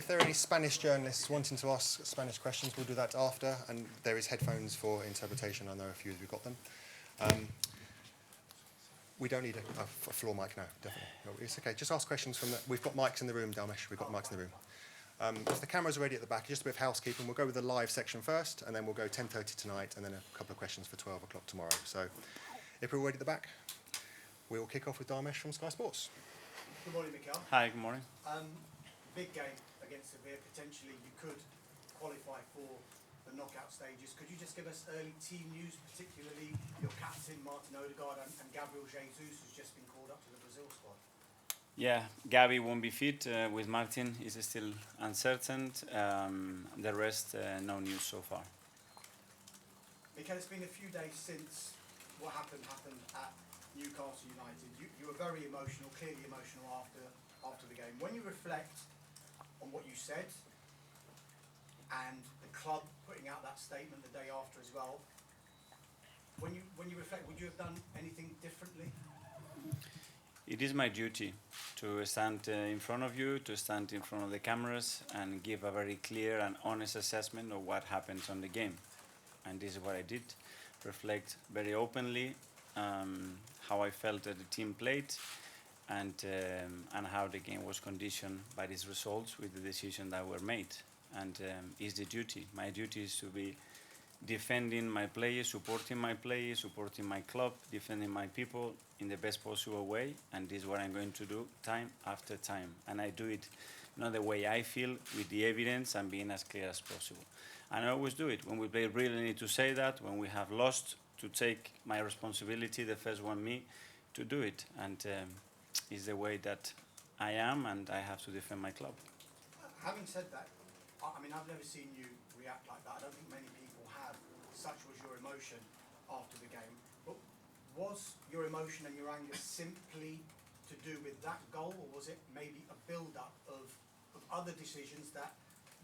If there are any Spanish journalists wanting to ask Spanish questions, we'll do that after, and there is headphones for interpretation. I know a few of you got them. We don't need a floor mic now, definitely. No, it's okay, just ask questions from the... We've got mics in the room, Dalmesh, we've got mics in the room. If the cameras are ready at the back, just a bit of housekeeping. We'll go with the live section first, and then we'll go 10:30 tonight, and then a couple of questions for 12 o'clock tomorrow. So, if we're ready at the back, we'll kick off with Dalmesh from Sky Sports. Good morning, Mikel. Hi, good morning. Big game against Sevilla. Potentially, you could qualify for the knockout stages. Could you just give us early team news, particularly your captain, Martin Odegaard, and Gabriel Jesus, who's just been called up to the Brazil squad? Yeah, Gabi won't be fit. With Martin, is still uncertain. The rest, no news so far. Mikel, it's been a few days since what happened at Newcastle United. You were very emotional, clearly emotional after the game. When you reflect on what you said and the club putting out that statement the day after as well, when you reflect, would you have done anything differently? It is my duty to stand in front of you, to stand in front of the cameras and give a very clear and honest assessment of what happened on the game. And this is what I did. Reflect very openly how I felt that the team played and how the game was conditioned by these results with the decisions that were made. And it's the duty. My duty is to be defending my players, supporting my club, defending my people in the best possible way, and this is what I'm going to do time after time. And I do it not the way I feel, with the evidence and being as clear as possible. And I always do it. When we play, really need to say that. When we have lost, to take my responsibility, the first one me, to do it. And it's the way that I am, and I have to defend my club. Having said that, I mean, I've never seen you react like that. I don't think many people have. Such was your emotion after the game. But was your emotion and your anger simply to do with that goal, or was it maybe a build-up of other decisions that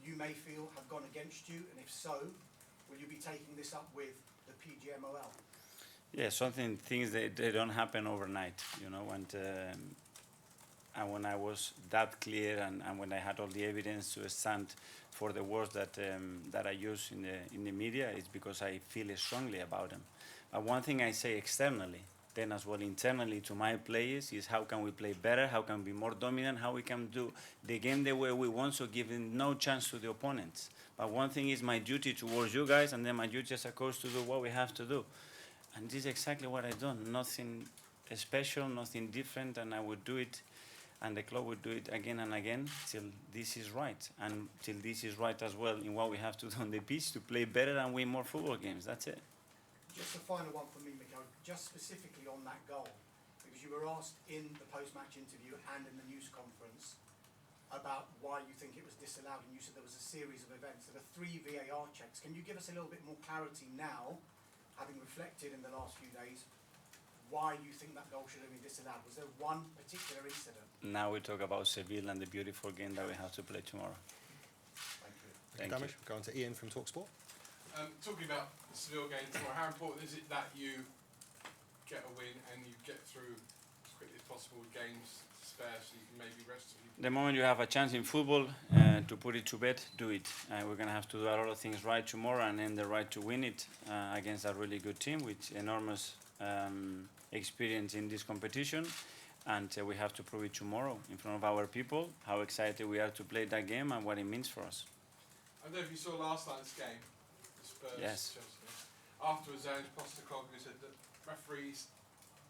you may feel have gone against you? And if so, will you be taking this up with the PGMOL? Yeah, things they don't happen overnight, you know. And when I was that clear, and when I had all the evidence to stand for the words that I use in the media, it's because I feel strongly about them. But one thing I say externally, then as well internally to my players, is how can we play better, how can we be more dominant, how we can do the game the way we want, so giving no chance to the opponents. But one thing is my duty towards you guys, and then my duty as a coach to do what we have to do. And this is exactly what I've done. Nothing special, nothing different, and I would do it, and the club would do it again and again till this is right. And till this is right as well in what we have to do on the pitch to play better and win more football games. That's it. Just a final one from me, Mikel, just specifically on that goal, because you were asked in the post-match interview and in the news conference about why you think it was disallowed, and you said there was a series of events. There were 3 VAR checks. Can you give us a little bit more clarity now, having reflected in the last few days, why you think that goal should have been disallowed? Was there one particular incident? Now we talk about Sevilla and the beautiful game that we have to play tomorrow. Thank you. Thank you. Go on to Ian from TalkSport. Talking about the Seville game tomorrow, how important is it that you get a win and you get through as quickly as possible with games spare so you can maybe rest of you? The moment you have a chance in football to put it to bed, do it. We're going to have to do a lot of things right tomorrow and earn the right to win it against a really good team with enormous experience in this competition. And we have to prove it tomorrow in front of our people, how excited we are to play that game and what it means for us. I don't know if you saw last night's game, the Spurs, Yes. Chelsea. Afterwards, Postecoglou said that referees,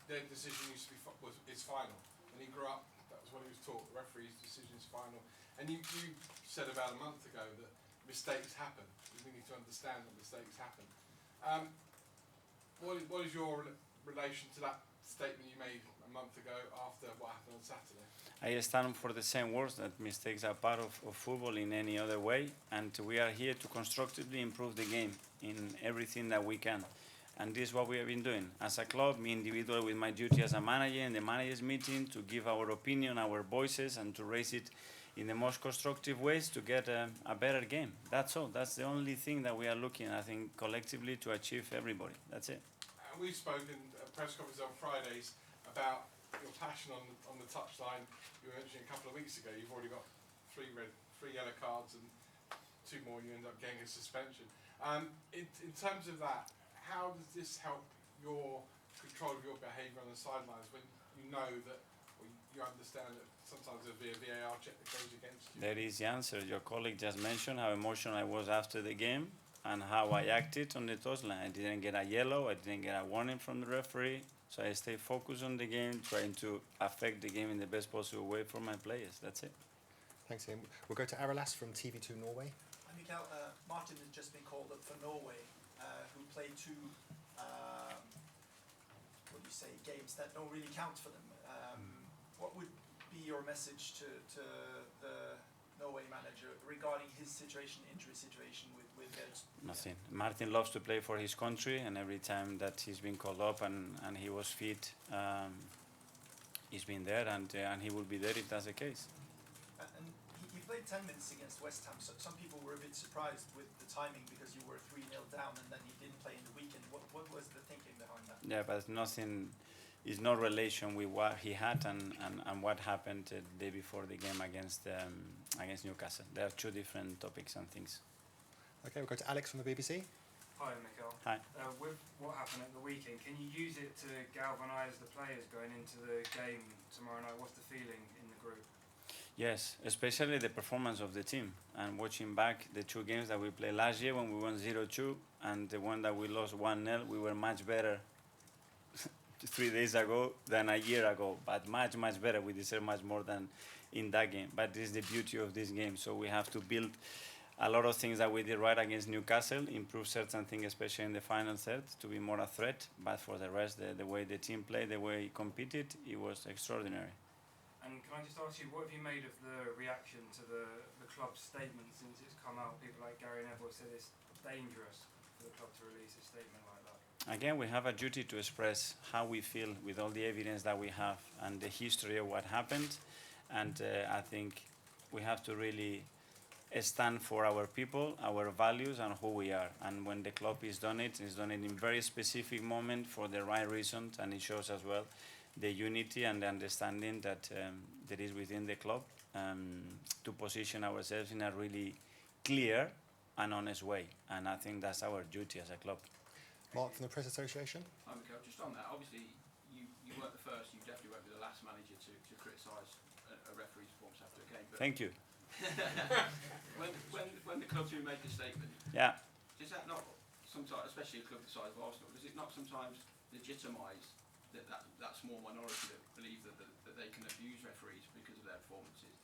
their decision used to be is final. When he grew up, that was what he was taught. The referee's decision is final. And you said about a month ago that mistakes happen. We need to understand that mistakes happen. What is your relation to that statement you made a month ago after what happened on Saturday? I stand for the same words, that mistakes are part of football in any other way, and we are here to constructively improve the game in everything that we can. And this is what we have been doing. As a club, me individual with my duty as a manager in the managers meeting, to give our opinion, our voices, and to raise it in the most constructive ways to get a better game. That's all. That's the only thing that we are looking, I think, collectively to achieve everybody. That's it. We've spoken at press conferences on Fridays about your passion on the touchline. You were mentioning a couple of weeks ago, you've already got 3 yellow cards and 2 more, you end up getting a suspension. In terms of that, how does this help your control of your behaviour on the sidelines when you know that, or you understand that sometimes there'll be a VAR check that goes against you? There is the answer. Your colleague just mentioned how emotional I was after the game and how I acted on the touchline. I didn't get a yellow, I didn't get a warning from the referee, so I stay focused on the game, trying to affect the game in the best possible way for my players. That's it. Thanks, Ian. We'll go to Aralas from TV2 Norway. Mikel, Martin has just been called up for Norway, who played 2, games that don't really count for them. What would be your message to the Norway manager regarding his situation, injury situation with Gert? Nothing. Martin loves to play for his country, and every time that he's been called up and he was fit, he's been there, and he will be there if that's the case. And he played 10 minutes against West Ham, so some people were a bit surprised with the timing because you were 3-0 down and then he didn't play in the weekend. What was the thinking behind that? Yeah, but nothing is no relation with what he had and what happened the day before the game against Newcastle. There are 2 different topics and things. Okay, we'll go to Alex from the BBC. Hi, Mikel. Hi. With what happened at the weekend, can you use it to galvanise the players going into the game tomorrow night? What's the feeling in the group? Yes, especially the performance of the team. And watching back the 2 games that we played last year when we won 0-2 and the one that we lost 1-0, we were much better 3 days ago than a year ago, but much better. We deserve much more than in that game. But this is the beauty of this game. So we have to build a lot of things that we did right against Newcastle, improve certain things, especially in the final third, to be more a threat. But for the rest, the way the team played, the way he competed, it was extraordinary. And can I just ask you, what have you made of the reaction to the club's statement since it's come out? People like Gary Neville said it's dangerous for the club to release a statement like that. Again, we have a duty to express how we feel with all the evidence that we have and the history of what happened. And I think we have to really stand for our people, our values, and who we are. And when the club is done it, it's done it in very specific moment for the right reasons, and it shows as well the unity and the understanding that there is within the club to position ourselves in a really clear and honest way. And I think that's our duty as a club. Mark from the Press Association. Hi, Mikel. Just on that, obviously you weren't the first, you definitely won't be the last manager to criticise a referee's performance after a game. But Thank you. when the club's been made the statement, Yeah. does that not sometimes, especially a club the size of Arsenal, does it not sometimes legitimise that small minority that believe that they can abuse referees because of their performances?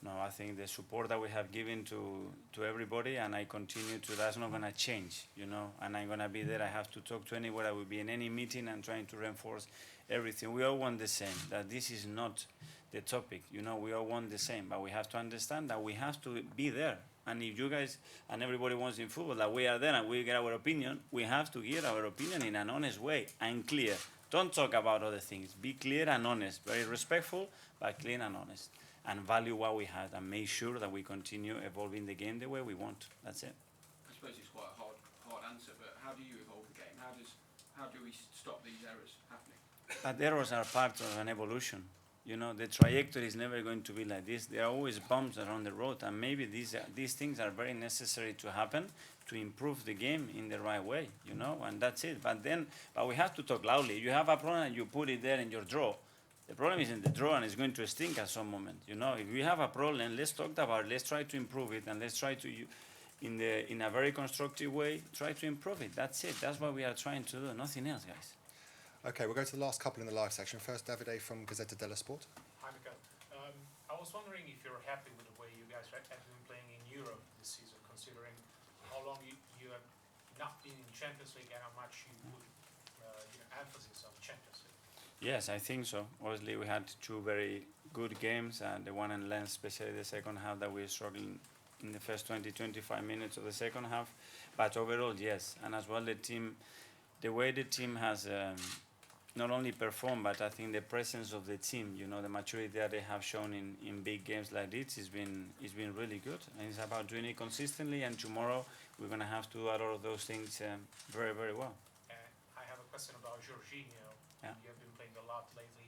No, I think the support that we have given to everybody, and I continue to, that's not going to change, you know, and I'm going to be there. I have to talk to anywhere. I will be in any meeting and trying to reinforce everything. We all want the same, that this is not the topic, you know, we all want the same, but we have to understand that we have to be there. And if you guys and everybody wants in football that we are there and we get our opinion, we have to give our opinion in an honest way and clear. Don't talk about other things. Be clear and honest, very respectful, but clear and honest. And value what we had and make sure that we continue evolving the game the way we want. That's it. I suppose it's quite a hard answer, but how do you evolve the game? How do we stop these errors happening? But errors are part of an evolution. You know, the trajectory is never going to be like this. There are always bumps around the road, and maybe these things are very necessary to happen to improve the game in the right way, you know, and that's it. But we have to talk loudly. You have a problem and you put it there in your drawer. The problem is in the drawer and it's going to stink at some moment, you know. If we have a problem, let's talk about it, let's try to improve it, and let's try to, in a very constructive way, try to improve it. That's it. That's what we are trying to do, nothing else, guys. Okay, we'll go to the last couple in the live section. First, Davide from Gazzetta dello Sport. Hi, Mikel. I was wondering if you're happy with the way you guys have been playing in Europe this season, considering how long you have not been in Champions League and how much you put emphasis on Champions League. Yes, I think so. Obviously, we had 2 very good games, and the one in Lens, especially the second half, that we struggled in the first 20-25 minutes of the second half. But overall, yes. And as well, the way the team has not only performed, but I think the presence of the team, you know, the maturity that they have shown in big games like this has been really good. And it's about doing it consistently, and tomorrow we're going to have to do a lot of those things very, very well. I have a question about Jorginho. Yeah. You have been playing a lot lately.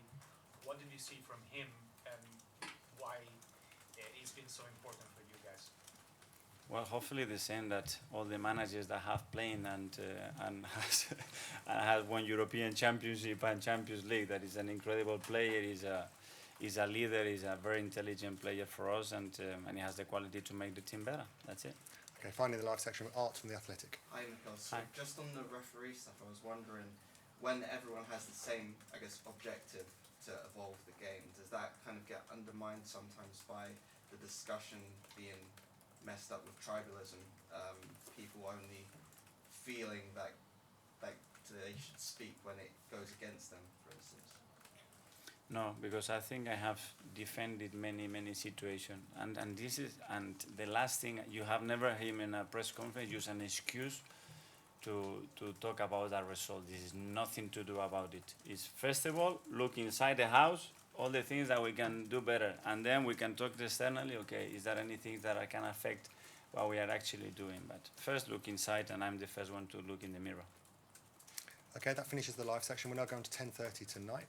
What did you see from him, and why is been so important for you guys? Well, hopefully the same that all the managers that have played and has won European Championship and Champions League. That is an incredible player. He's a leader. He's a very intelligent player for us, and he has the quality to make the team better. That's it. Okay, finally the live section with Art from The Athletic. Hi, Mikel. So Hi. just on the referee stuff, I was wondering, when everyone has the same, I guess, objective to evolve the game, does that kind of get undermined sometimes by the discussion being messed up with tribalism? People only feeling that they should speak when it goes against them, for instance. No, because I think I have defended many situations, and the last thing, you have never heard him in a press conference use an excuse to talk about that result. This is nothing to do about it. It's first of all look inside the house, all the things that we can do better, and then we can talk externally. Okay, is there anything that I can affect what we are actually doing? But first look inside, and I'm the first one to look in the mirror. Okay, that finishes the live section. We're now going to 10:30 tonight.